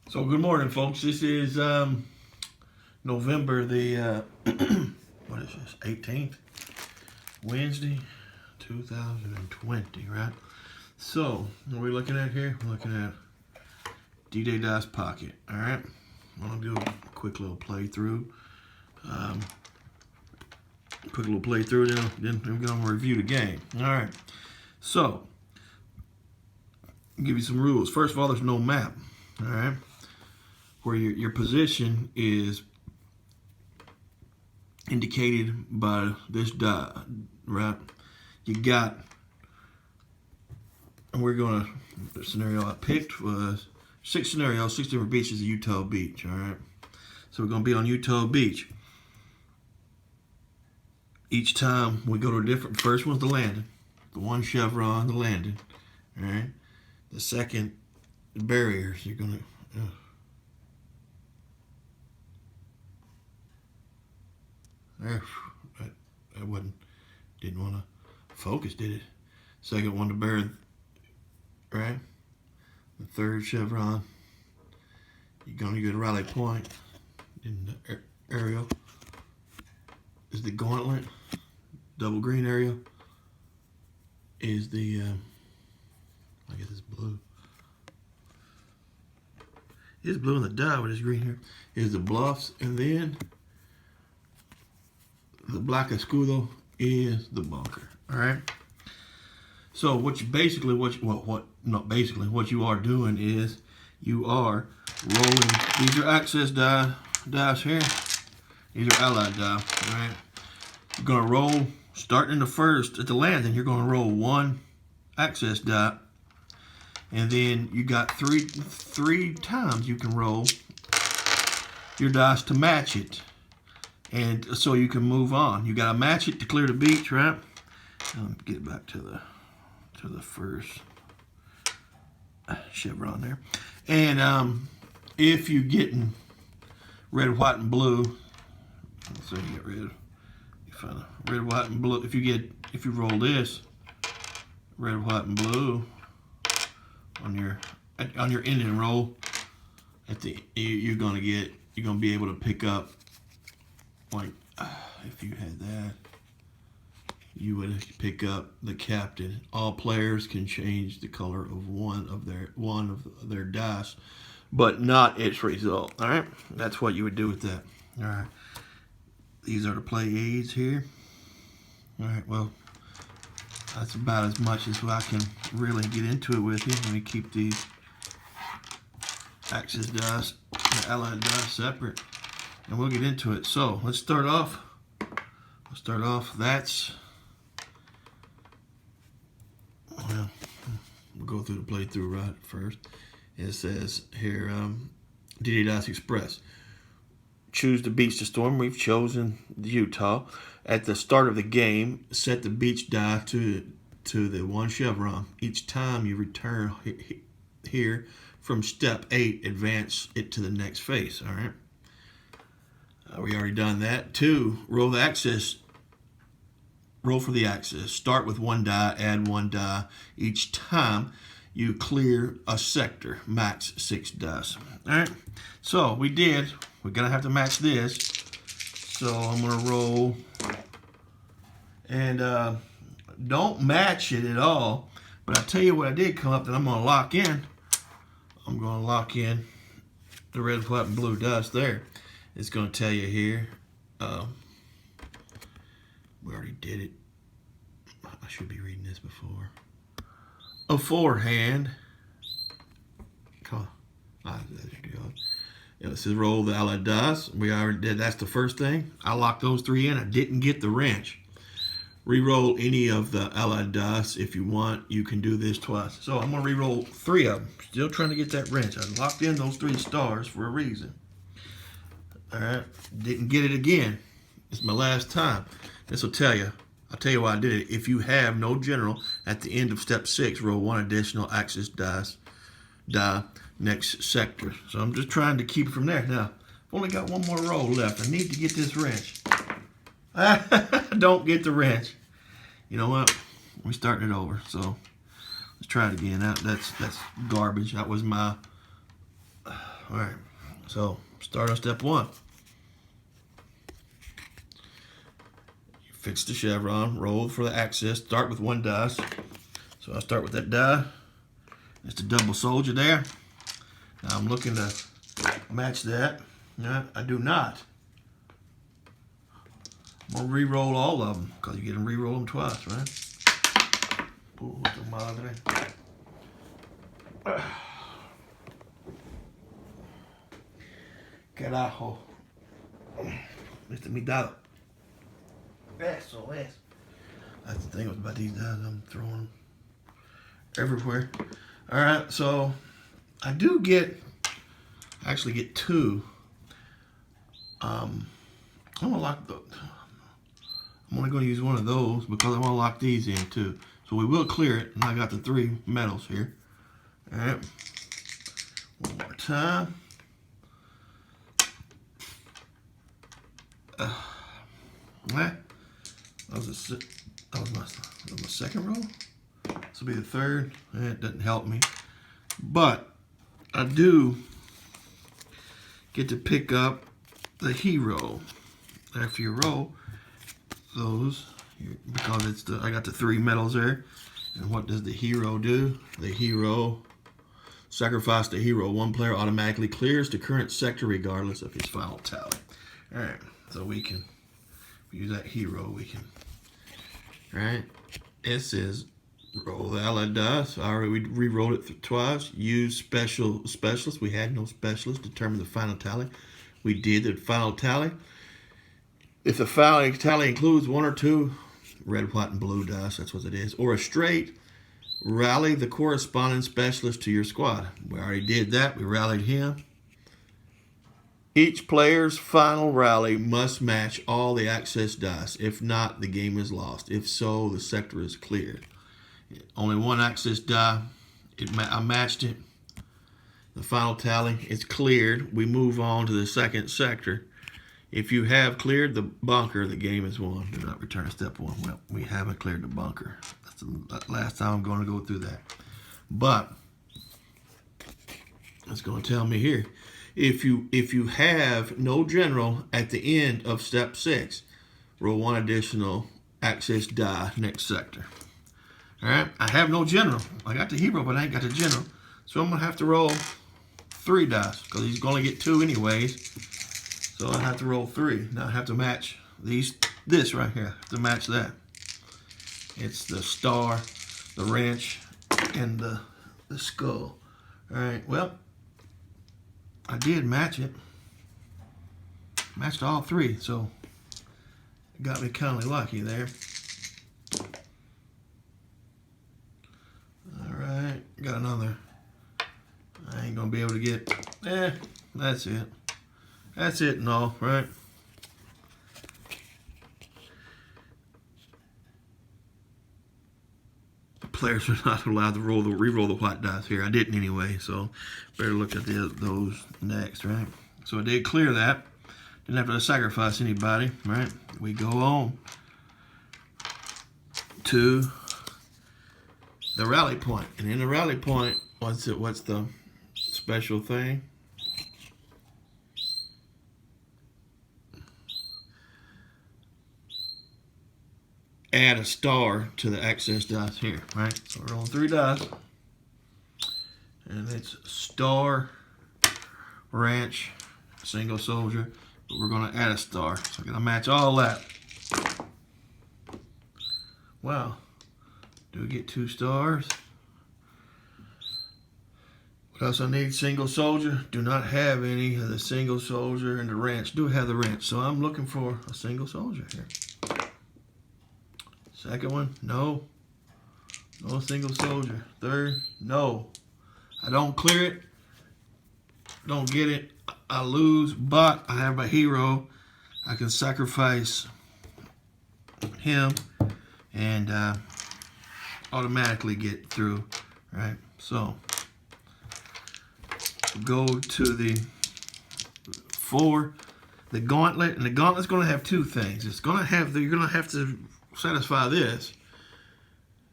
So good morning, folks. This is November the what is this? 18th, Wednesday, 2020, right? So what are we looking at here? We're looking at D-Day Dice Pocket. All right. I'm gonna do a quick little playthrough. Then we're gonna review the game. All right. So I'll give you some rules. First of all, there's no map. All right. Where your position is indicated by this dot, right? You got, and we're gonna, the scenario I picked was 6 scenarios, 6 different beaches at Utah Beach, all right? So we're gonna be on Utah Beach. Each time we go to a different, first one's the landing, the one chevron, the landing, all right? The second, the barriers, you're gonna, there, I didn't want to focus, did it? Second one to bear, right? The third chevron, you're gonna get a rally point. In the aerial is the gauntlet. Double green area is the, I guess it's blue. It's blue in the die, but it's green here. Is the bluffs, and then the black escudo is the bunker. All right. So what you are doing is you are rolling. These are access dice here. These are allied die. All right. You're gonna roll starting in the first at the landing. You're gonna roll 1 access die, and then you got three times you can roll your dice to match it. And so you can move on. You gotta match it to clear the beach, right? Get back to the first chevron there. And if you getting red, white, and blue, let's say you get red. You find a red, white, and blue. If you roll this red, white, and blue on your ending roll, you're gonna be able to pick up. Like, if you had that, you would pick up the captain. All players can change the color of one of their dice, but not its result. All right, that's what you would do with that. All right, these are the play aids here. All right, well, that's about as much as I can really get into it with you. Let me keep these access dice and allied dice separate, and we'll get into it. So let's start off. That's, well, we'll go through the playthrough right first. It says here, D-Day Dice Express. Choose the beach to storm. We've chosen Utah. At the start of the game, set the beach die to the 1 chevron. Each time you return here from step 8, advance it to the next phase. All right. We already done that. 2, roll for the access. Start with 1 die, add 1 die each time you clear a sector. Max 6 dice. All right. So we're gonna have to match this. So I'm gonna roll, and don't match it at all. But I tell you what I did come up that I'm gonna lock in. I'm gonna lock in the red, white, and blue dice there. It's going to tell you here, we already did it. I should be reading this before. Aforehand. It says roll the allied dice. We already did. That's the first thing. I locked those 3 in. I didn't get the wrench. Re-roll any of the allied dice if you want. You can do this twice. So I'm going to re-roll 3 of them. Still trying to get that wrench. I locked in those 3 stars for a reason. All right, didn't get it again. It's my last time. This will tell you. I'll tell you why I did it. If you have no general at the end of step 6, roll 1 additional access die next sector. So I'm just trying to keep it from there. Now, I've only got 1 more roll left. I need to get this wrench. I don't get the wrench. You know what? We're starting it over. So let's try it again. That's garbage. That was my All right, so start on step 1. You fix the chevron, roll for the axis, start with 1 dice. So I start with that die. It's the double soldier there. Now I'm looking to match that. No, I do not. I'm gonna re-roll all of them because you get to re-roll them twice, right? Puta madre. Carajo. Mr. Mi dado. Eso es. That's the thing about these dies. I'm throwing them everywhere. All right, so I do actually get 2. I'm only going to use one of those because I want to lock these in too. So we will clear it, and I got the 3 metals here. All right, one more time. That was my second roll. This will be the 3rd. It doesn't help me, but I do get to pick up the hero after you roll those, because I got the 3 metals there. And what does the hero do? The hero sacrifice the hero. 1 player automatically clears the current sector regardless of his final tally. All right, so we can use that hero. We can. All right, it says roll the allied dice. We re-rolled it twice. Use specialist. We had no specialist. Determine the final tally. We did the final tally. If the final tally includes 1 or 2 red, white, and blue dice, that's what it is, or a straight, rally the corresponding specialist to your squad. We already did that. We rallied him. Each player's final rally must match all the access dice. If not, the game is lost. If so, the sector is cleared. Only 1 access die. I matched it. The final tally, it's cleared. We move on to the 2nd sector. If you have cleared the bunker, the game is won. Do not return to step 1. Well, we haven't cleared the bunker. That's the last time I'm going to go through that. But it's going to tell me here. If you have no general at the end of step 6, roll 1 additional access die next sector. All right, I have no general. I got the hero, but I ain't got the general. So I'm going to have to roll 3 dice because he's going to get 2 anyways. So I have to roll 3. Now I have to match this right here. I have to match that. It's the star, the wrench, and the skull. All right, well, I did match it. Matched all 3, so it got me kind of lucky there. All right, got another. I ain't gonna be able to get. That's it. That's it and all, right? Players are not allowed to re-roll the white dice here. I didn't anyway, so better look at those next, right? So I did clear that. Didn't have to sacrifice anybody, right? We go on to the rally point. And in the rally point, what's the special thing? Add a star to the access dice here, right? So we're rolling 3 dice, and it's star, ranch, single soldier, but we're going to add a star. So I'm going to match all that. Wow. Do we get 2 stars? What else I need? Single soldier. Do not have any of the single soldier and the ranch. Do have the ranch, so I'm looking for a single soldier here. Second one, no. No single soldier. Third, no. I don't clear it. Don't get it. I lose, but I have a hero. I can sacrifice him and automatically get through, right? So, go to the 4, the gauntlet, and the gauntlet's going to have 2 things. It's going to have you're going to have to satisfy this.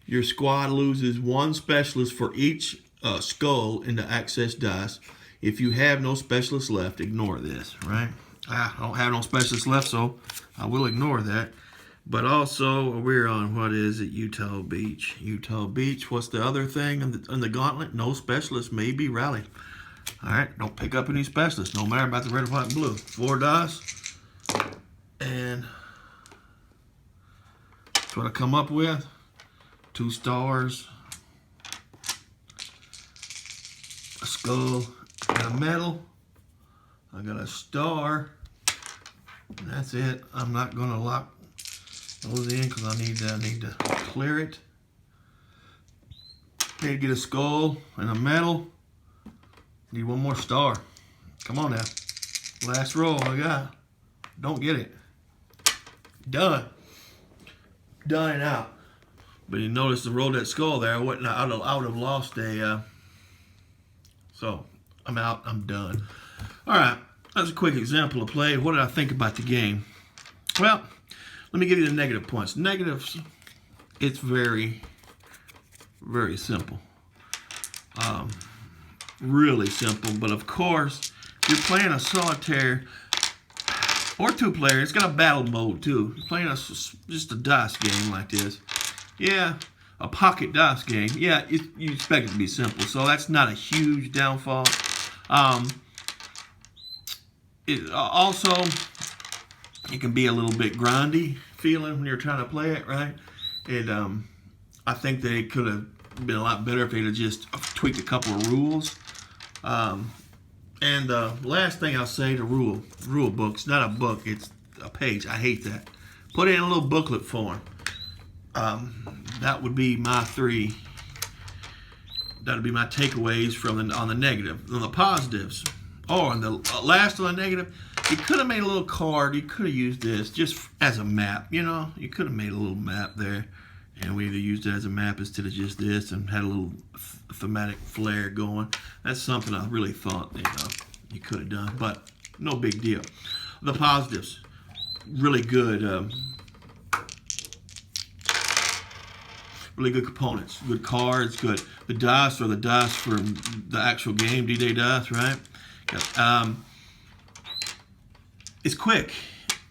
Your squad loses 1 specialist for each skull in the access dice. If you have no specialists left, ignore this, right? I don't have no specialists left, so I will ignore that. But also, we're on, what is it, Utah Beach. Utah Beach, what's the other thing in the gauntlet? No specialists may be rallied. All right, don't pick up any specialists, no matter about the red, white, and blue. 4 dice, and that's what I come up with. 2 stars, a skull, and a medal. I got a star, and that's it. I'm not gonna lock those in because I need to clear it. Need to get a skull and a medal. Need 1 more star. Come on now. Last roll I got. Don't get it. Done. Done and out. But you notice the roll that skull there. I would have lost a. So I'm out. I'm done. All right. That's a quick example of play. What did I think about the game? Well, let me give you the negative points. Negatives. It's very, very simple. Really simple. But of course, if you're playing a solitaire or 2-player, it's got a battle mode too. You're playing just a dice game like this. Yeah, a pocket dice game. Yeah, you expect it to be simple. So that's not a huge downfall. Also, it can be a little bit grindy feeling when you're trying to play it, right? I think that it could have been a lot better if they'd have just tweaked a couple of rules. And last thing I'll say, the rule book. It's not a book, it's a page. I hate that. Put it in a little booklet form. That would be my 3. That would be my takeaways on the negative. On the positives, on the last on the negative, you could have made a little card. You could have used this just as a map. You know, you could have made a little map there, and we either used it as a map instead of just this, and had a little thematic flair going. That's something I really thought you could have done, but no big deal. The positives, really good. Really good components, good cards, good. The dice are the dice from the actual game, D-Day dice, right? It's quick.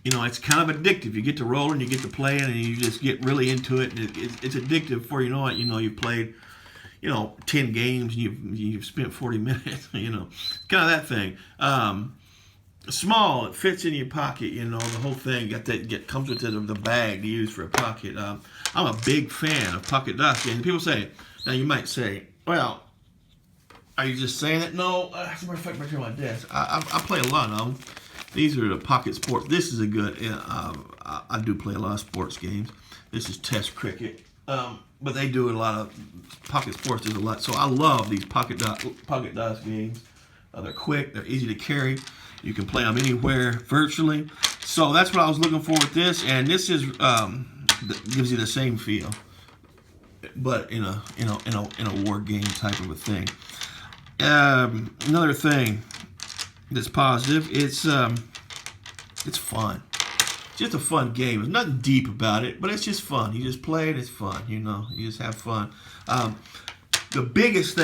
You know, it's kind of addictive. You get to rolling, you get to playing, and you just get really into it. It's addictive before you know it. You know, you've played, 10 games, and you've spent 40 minutes. Kind of that thing. Small, it fits in your pocket. The whole thing comes with the bag to use for a pocket. I'm a big fan of pocket dice games. People say, now you might say, well, are you just saying that? No, as a matter of fact, right here on my desk, I play a lot of them. These are the pocket sports. This is a good. I do play a lot of sports games. This is Test Cricket, but they do a lot of pocket sports. There's a lot, so I love these pocket dice games. They're quick. They're easy to carry. You can play them anywhere virtually. So that's what I was looking for with this, and this is gives you the same feel, but in a war game type of a thing. Another thing that's positive, it's fun. It's just a fun game. There's nothing deep about it, but it's just fun. You just play it, it's fun. You just have fun. The biggest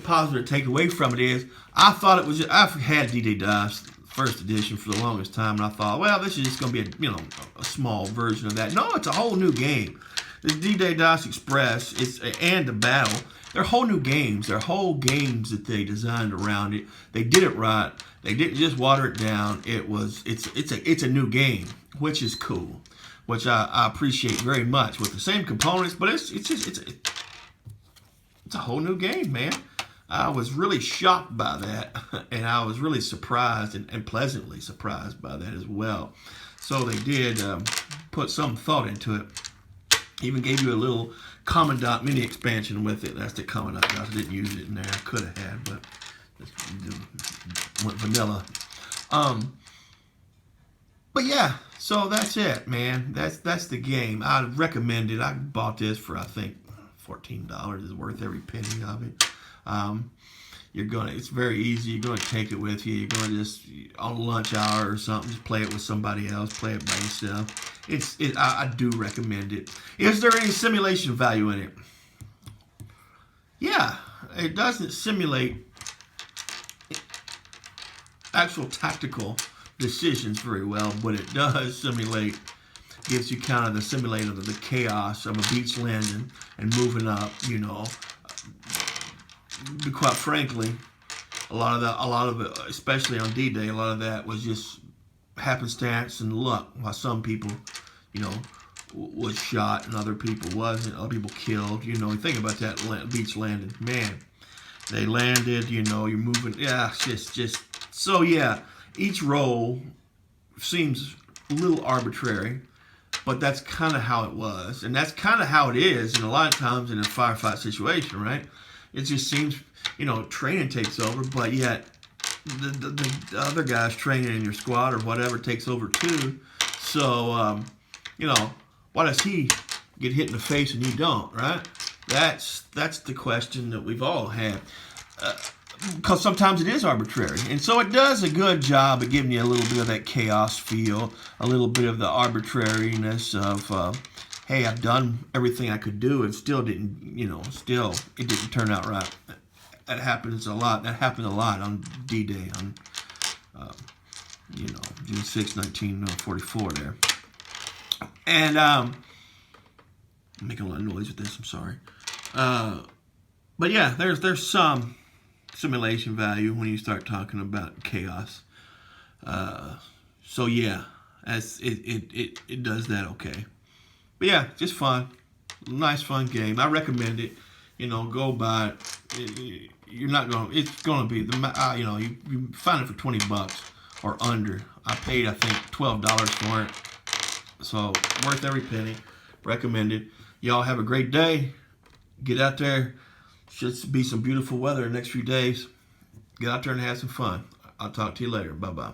positive to take away from it is, I thought it was I've had D-Day Dice first edition for the longest time, and I thought, well, this is just going to be a small version of that. No, it's a whole new game. The D-Day Dice Express and the Battle, they're whole new games. They're whole games that they designed around it. They did it right. They didn't just water it down. It's a new game, which is cool, which I appreciate very much, with the same components, but it's a whole new game, man. I was really shocked by that, and I was really surprised and pleasantly surprised by that as well. So they did put some thought into it. Even gave you a little Commandant mini expansion with it. That's the Commandant. I didn't use it in there. I could have had, but went vanilla. But yeah, so that's it, man. That's the game. I recommend it. I bought this for, I think, $14. Is worth every penny of it. It's very easy. You're gonna take it with you. You're gonna just, on a lunch hour or something, just play it with somebody else, play it by yourself. I do recommend it. Is there any simulation value in it? Yeah, it doesn't simulate actual tactical decisions very well, but it does simulate, gives you kind of the simulate of the chaos of a beach landing and moving up. But quite frankly, a lot of it, especially on D-Day, a lot of that was just happenstance and luck. While some people, was shot and other people wasn't. Other people killed. Think about that beach landing, man. They landed. You're moving. Yeah, just so yeah. Each roll seems a little arbitrary, but that's kind of how it was, and that's kind of how it is. And a lot of times in a firefight situation, right? It just seems, training takes over, but yet the other guys training in your squad or whatever takes over too. So, why does he get hit in the face and you don't, right? That's the question that we've all had. Because sometimes it is arbitrary. And so it does a good job of giving you a little bit of that chaos feel, a little bit of the arbitrariness of, hey, I've done everything I could do and still didn't, it didn't turn out right. That happens a lot. That happened a lot on D-Day, on, June 6, 1944 there. And I'm making a lot of noise with this, I'm sorry. But yeah, there's some simulation value when you start talking about chaos. So yeah, it does that okay. But yeah, just fun. Nice fun game. I recommend it. Go buy it. You're not going to, it's going to be, you find it for $20 or under. I paid, I think, $12 for it. So, worth every penny. Recommended. Y'all have a great day. Get out there. Should be some beautiful weather the next few days. Get out there and have some fun. I'll talk to you later. Bye-bye.